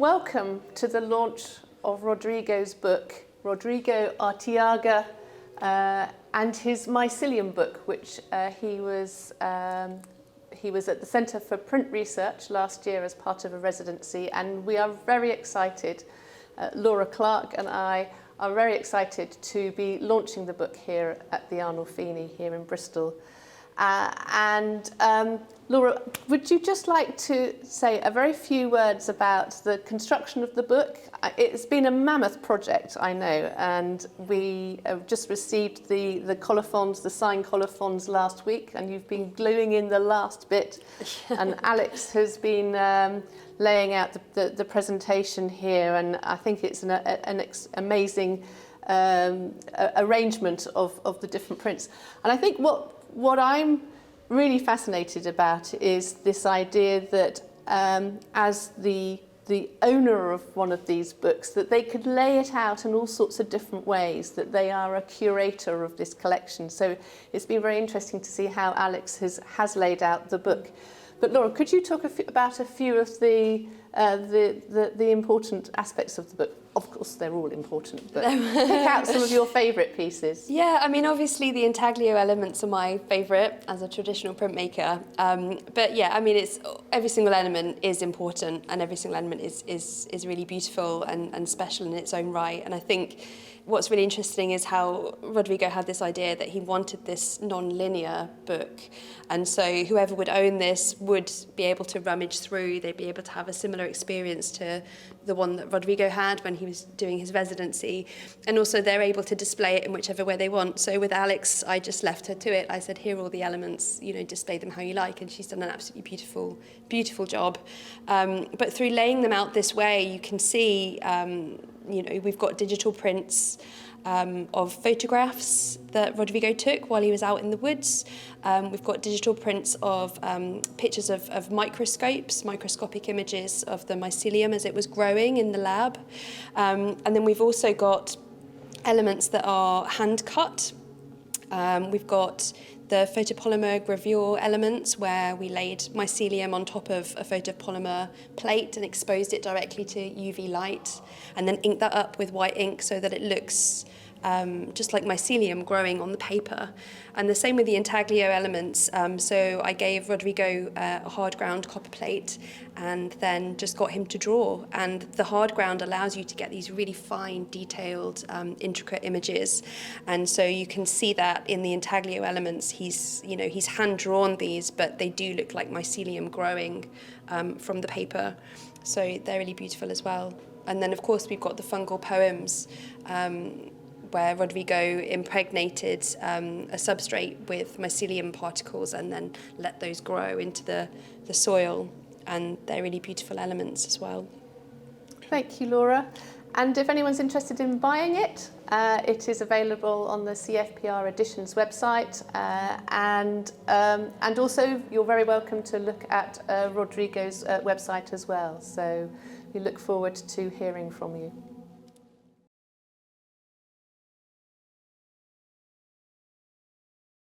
Welcome to the launch of Rodrigo's book, Rodrigo Arteaga, and his Mycelium book, which he was at the Centre for Print Research last year as part of a residency, and we are very excited. Laura Clark and I are very excited to be launching the book here at the Arnolfini here in Bristol. Laura, would you just like to say a very few words about the construction of the book? It's been a mammoth project, I know, and we have just received the colophons, the signed colophons last week, and you've been gluing in the last bit, and Alex has been laying out the presentation here, and I think it's an amazing arrangement of the different prints. And I think what I'm really fascinated about is this idea that as the owner of one of these books, that they could lay it out in all sorts of different ways, that they are a curator of this collection. So it's been very interesting to see how Alex has laid out the book. But Laura, could you talk about a few of the important aspects of the book? Of course, they're all important, but pick out some of your favourite pieces. Yeah, I mean, obviously the intaglio elements are my favourite as a traditional printmaker. But yeah, I mean, every single element is important, and every single element is really beautiful and special in its own right. And I think what's really interesting is how Rodrigo had this idea that he wanted this non-linear book. And so whoever would own this would be able to rummage through, they'd be able to have a similar experience to the one that Rodrigo had when he was doing his residency. And also they're able to display it in whichever way they want. So with Alex, I just left her to it. I said, here are all the elements, display them how you like. And she's done an absolutely beautiful, beautiful job. But through laying them out this way, you can see, we've got digital prints of photographs that Rodrigo took while he was out in the woods. We've got digital prints of pictures of microscopes, microscopic images of the mycelium as it was growing in the lab. And then we've also got elements that are hand cut. We've got the photopolymer gravure elements where we laid mycelium on top of a photopolymer plate and exposed it directly to UV light, and then inked that up with white ink so that it looks just like mycelium growing on the paper. And the same with the intaglio elements. So I gave Rodrigo a hard ground copper plate and then just got him to draw. And the hard ground allows you to get these really fine, detailed, intricate images. And so you can see that in the intaglio elements. He's hand drawn these, but they do look like mycelium growing from the paper. So they're really beautiful as well. And then of course we've got the fungal poems, where Rodrigo impregnated a substrate with mycelium particles and then let those grow into the soil. And they're really beautiful elements as well. Thank you, Laura. And if anyone's interested in buying it, it is available on the CFPR Editions website. And also, you're very welcome to look at Rodrigo's website as well. So we look forward to hearing from you.